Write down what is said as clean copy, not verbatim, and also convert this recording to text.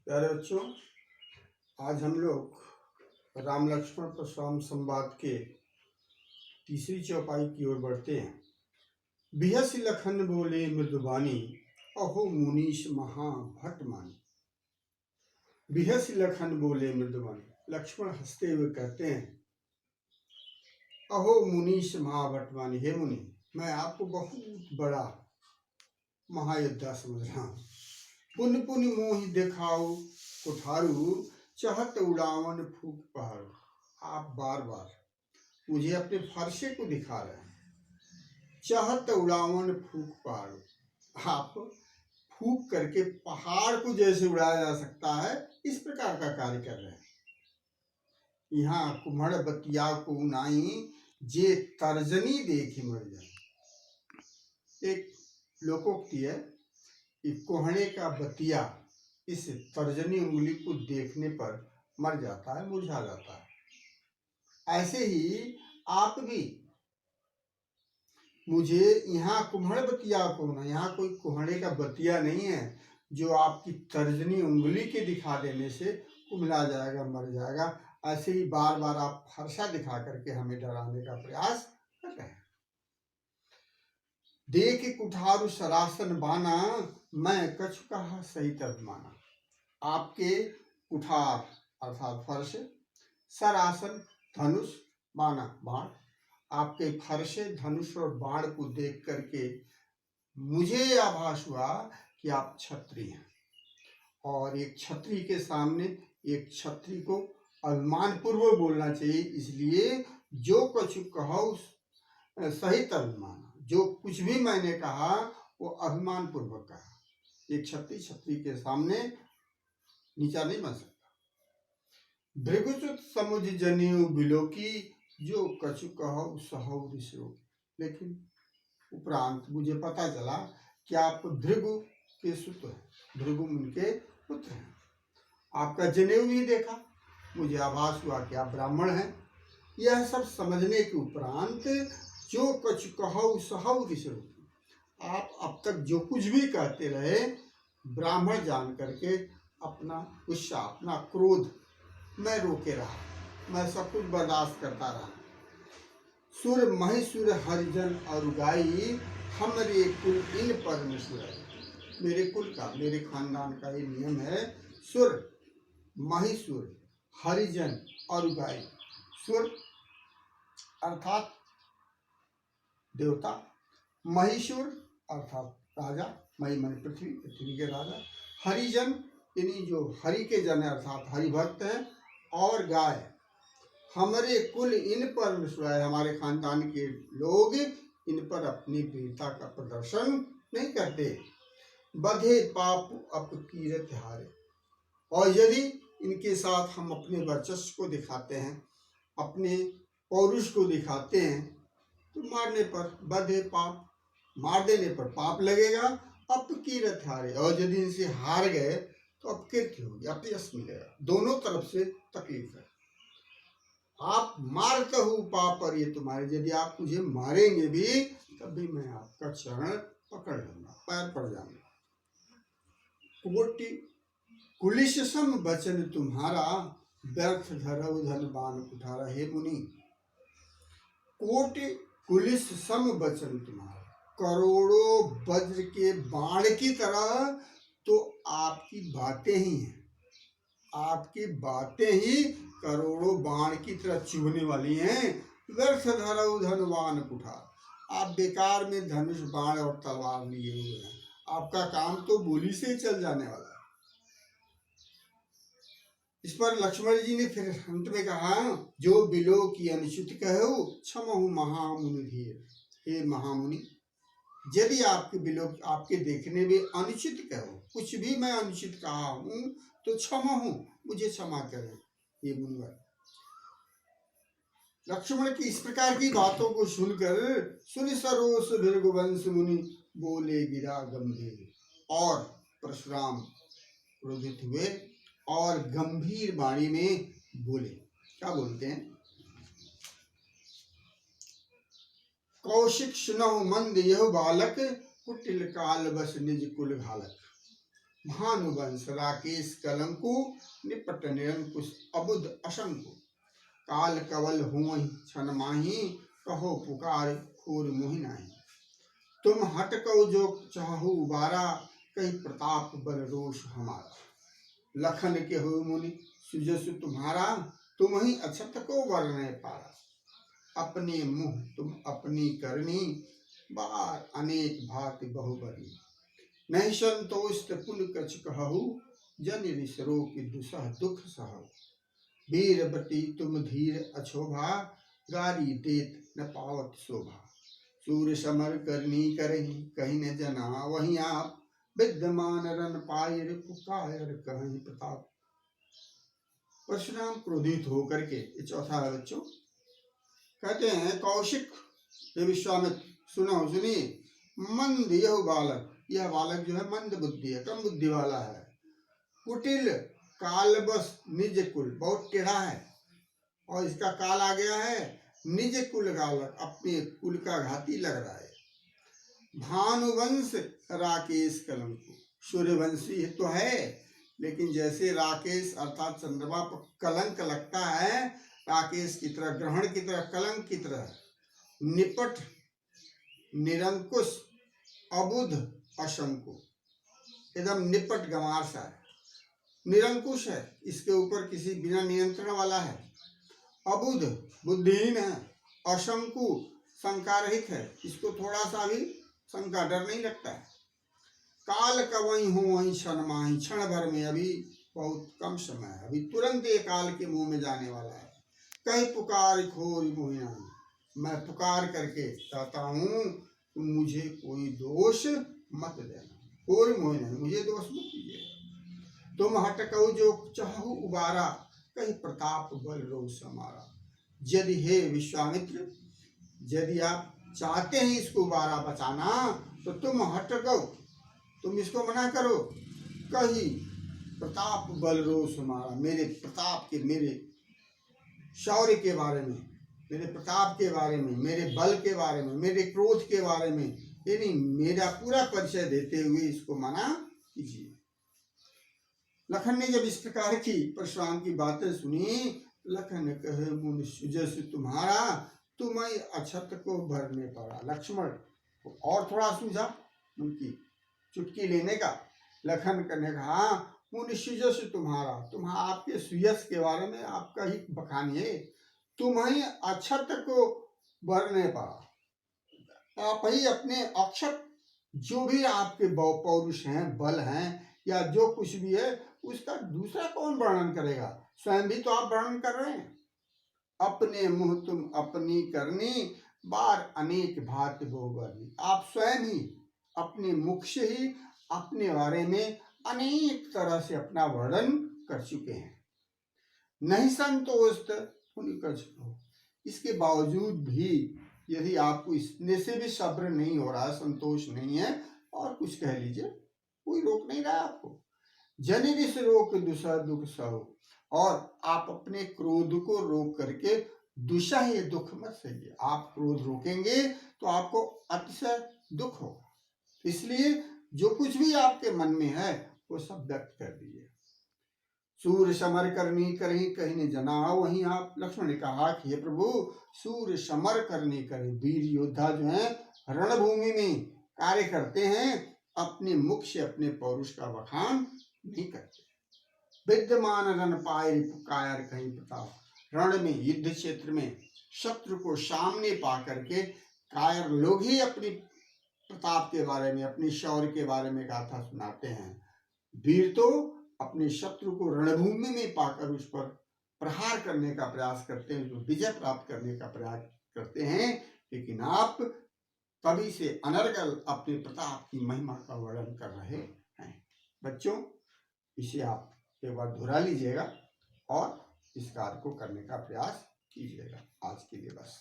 प्यारे बच्चों, आज हम लोग राम लक्ष्मण परशुराम संवाद के तीसरी चौपाई की ओर बढ़ते हैं। बिहस लखन बोले मृदुबानी, अहो मुनीश महा भट्ट मानी। बिहस लखन बोले मृदुबानी, लक्ष्मण हंसते हुए कहते हैं, अहो मुनीश महाभट्ट मानी, हे मुनि, मैं आपको बहुत बड़ा महायोद्धा समझ रहा हूँ। पुन पुन मोहि देखाओ कुठारू, चहत उड़ावन फूक पहाड़ू। आप बार बार मुझे अपने फरसे को दिखा रहे हैं। चहत उड़ावन फूक पहाड़ू, आप फूक करके पहाड़ को जैसे उड़ाया जा सकता है, इस प्रकार का कार्य कर रहे हैं। यहाँ कुम्हड़ बतिया को नाई, जे तर्जनी देखी मर जाए। एक लोकोक्ति है कि कोहणे का बतिया इस तर्जनी उंगली को देखने पर मर जाता है, मुरझा जाता है। ऐसे ही आप भी मुझे यहाँ कुम्हड़ बतिया को ना, यहाँ कोई कोहणे का बतिया नहीं है जो आपकी तर्जनी उंगली के दिखा देने से कुम्हला जाएगा, मर जाएगा। ऐसे ही बार बार आप फरसा दिखा करके हमें डराने का प्रयास कर रहे हैं। देख कुठारु सरासन बाना, मैं कछु कहा सहित अभिमाना। आपके कुठार अर्थात फर्श, सरासन धनुष, बाना बाण, आपके फर्शे धनुष और बाण को देख करके मुझे आभास हुआ कि आप क्षत्रिय हैं, और एक क्षत्रिय के सामने एक क्षत्रिय को अभिमान पूर्वक बोलना चाहिए। इसलिए जो कछु कहो सहित अभिमान, जो कुछ भी मैंने कहा वो अभिमान पूर्वक कहा। एक क्षत्रिय क्षत्रिय के सामने नीचा नहीं बन सकता। भृगुसुत समुझ जनेऊ बिलोकी, जो कछु कहो सहौ ऋषि। लेकिन उपरांत मुझे पता चला कि आप भृगु के सुत हैं, भृगु उनके पुत्र हैं। आपका जनेऊ भी देखा, मुझे आभास हुआ कि आप ब्राह्मण हैं। यह सब समझने के उपरांत जो कछु कहो सहौ ऋषि, आप अब तक जो कुछ भी कहते रहे ब्राह्मण जान करके अपना गुस्सा, अपना क्रोध मैं रोके रहा, मैं सब कुछ बर्दाश्त करता रहा। सुर महिसुर हरिजन और गाई, हमरे कुल इन पर निसुराई। मेरे कुल का, मेरे खानदान का ये नियम है, सुर महिसुर हरिजन और गाई। सुर अर्थात देवता, महिषुर अर्थात राजा, मही मन पृथ्वी, पृथ्वी के राजा, हरिजन यानी जो हरि के जन अर्थात हरिभक्त हैं, और गाय। हमारे कुल इन पर विश्वास, हमारे खानदान के लोग इन पर अपनी वीरता का प्रदर्शन नहीं करते। बधे पाप अपकीरत हारे, और यदि इनके साथ हम अपने वर्चस्व को दिखाते हैं, अपने पौरुष को दिखाते हैं, तो मारने पर बधे पाप, मार देने पर पाप लगेगा। अपकीरत हारे, और यदि इनसे हार गए तो अपकीर्ति होगी, अपयश मिलेगा। दोनों तरफ से तकलीफ है। आप मारते हो पाप पर ये तुम्हारे, यदि आप मुझे मारेंगे भी तब भी मैं आपका चरण पकड़ लूंगा, पैर पड़ जाऊंगा। कोटि कुलिश सम वचन तुम्हारा, व्यर्थ धरऊ धन बान कुठारा। हे मुनि, कोटि कुलिश सम वचन तुम्हारा, करोड़ों वज्र के बाण की तरह तो आपकी बातें ही हैं। आपकी बातें ही करोड़ों बाण की तरह चुभने वाली हैं। व्यर्थ धरऊ धनवान कुठार, आप बेकार में धनुष बाण और तलवार लिए हुए हैं। आपका काम तो बोली से ही चल जाने वाला है। इस पर लक्ष्मण जी ने फिर अंत में कहा, जो बिलो की अनुचित कहो क्षमहु महामुनि धीर। हे महामुनि, यदि आपके बिलो, आपके देखने में अनुचित कहो, कुछ भी मैं अनुचित कहा हूं तो क्षमा हूं, मुझे क्षमा करें। ये मुनिवर लक्ष्मण की इस प्रकार की बातों को सुनकर सुन सरोस भृगुवंश मुनि बोले गिरा गंभीर, और परशुराम क्रोधित हुए और गंभीर वाणी में बोले। क्या बोलते हैं? कौशिक सुनहु मंद यह बालक, कुटिल काल बस निज कुल घालक। भानुवंश राकेश कलंकु, निपट निरंकुश अबुध असंकु। काल कवल हुई छन माही, कहो पुकार खोर मोहि नाही। तुम हट कहो जो चाहु बारा, कहीं प्रताप बल रोष हमारा। लखन के हो मुनि सुजसु तुम्हारा, तुम ही अछत को वरने पारा। अपने मुँह तुम अपनी करनी, बार अनेक भांति बहुबरी। नहीं संतोष पुन कछ कहु, जन ऋष रोक दुसह दुख सहु। वीरवती तुम धीर अछोभा, गारी देत न पावत शोभा। सूर समर करनी करही, कहीं न जना वहीं आप। विद्यमान रन पायर पुकार कहीं प्रताप। परशुराम क्रोधित होकर के, ये चौथा है बच्चों, कहते हैं कौशिक हे विश्वामित्र सुनो सुनिए, मंद यह बालक, यह बालक जो है मंद बुद्धि है, कम बुद्धि वाला है। कुटिल कालबस निज कुल, बहुत टेढ़ा है और इसका काल आ गया है। निज कुल बालक, अपने कुल का घाती लग रहा है। भानुवंश राकेश कलंकु, सूर्यवंशी तो है, लेकिन जैसे राकेश अर्थात चंद्रमा पर कलंक लगता है, राकेश की तरह, ग्रहण की तरह, कलंक की तरह। निपट निरंकुश अबुध अशंकु, एकदम निपट गंवार सा है, निरंकुश है, इसके ऊपर किसी बिना नियंत्रण वाला है। अबुध बुद्धिहीन है, अशंकु शंका रहित है, इसको थोड़ा सा भी शंका डर नहीं लगता है। काल कवई हो वहीं क्षण माही, क्षण भर में, अभी बहुत कम समय है, अभी तुरंत ये काल के मुंह में जाने वाला है। कहीं पुकार खोर मोहि नाही, मैं पुकार करके चाहता हूँ तुम मुझे कोई दोष मत देना, खोर मोहि नाही, मुझे दोष मत दीजिएगा। तुम हट कहो जो चाहु उबारा, कहीं प्रताप बल रोष हमारा। यदि हे विश्वामित्र, यदि आप चाहते हैं इसको उबारा बचाना, तो तुम हट कहो, तुम इसको मना करो। कहीं प्रताप बल रोष हमारा, मेरे प्रताप के, मेरे शौर्य के बारे में, मेरे प्रताप के बारे में, मेरे बल के बारे में, मेरे क्रोध के बारे में, यानी मेरा पूरा परिचय देते हुए इसको मना कीजिए। लखन ने जब इस प्रकार की परशुराम की बातें सुनी, लखन कहे मुनि सुजस तुम्हारा, तुम्हें अछत को भरने पड़ा। लक्ष्मण को और थोड़ा सूझा उनकी चुटकी लेने का। लखन ने कहा मुनि सुजस तुम्हारा, आपके सुयस के बारे में आपका ही बखान है, तुम्हें अछत को भरने पड़ा। आप ही अपने अक्षत, जो भी आपके पौरुष हैं, बल हैं, या जो कुछ भी है, उसका दूसरा कौन वर्णन करेगा, स्वयं भी तो आप वर्णन कर रहे हैं। अपने मुँह तुम अपनी करनी, बार अनेक भांति बहुबरनी। आप स्वयं ही अपने मुख से ही अपने बारे में अनेक तरह से अपना वर्णन कर चुके हैं। नहीं संतोष इसके बावजूद भी यदि आपको इसने से भी सब्र नहीं हो रहा, संतोष नहीं है, और कुछ कह लीजिए, कोई रोक नहीं रहा आपको। जनिरिस रोक दुसह दुख सहो, और आप अपने क्रोध को रोक करके दुसह दुख मत सहिए। आप क्रोध रोकेंगे तो आपको अतिशय दुख होगा, इसलिए जो कुछ भी आपके मन में है वो सब व्यक्त कर दीजिए। सूर समर करनी करही, कहीं ने जना वहीं आप। लक्ष्मण ने कहा कि हे प्रभु, सूर समर करनी करे, वीर योद्धा जो हैं रणभूमि में कार्य करते हैं, अपने मुख से अपने पौरुष का बखान नहीं करते। विद्यमान रण पाए कायर कहीं प्रताप, रण में, युद्ध क्षेत्र में शत्रु को सामने पा करके कायर लोग ही अपनी प्रताप के बारे में, अपनी शौर्य के बारे में गाथा सुनाते हैं। वीर तो अपने शत्रु को रणभूमि में पाकर उस पर प्रहार करने का प्रयास करते हैं, जो विजय प्राप्त करने का प्रयास करते हैं। लेकिन आप कभी से अनर्गल अपने प्रताप की महिमा का वर्णन कर रहे हैं। बच्चों, इसे आप एक बार दोहरा लीजिएगा और इस कार्य को करने का प्रयास कीजिएगा। आज के लिए बस।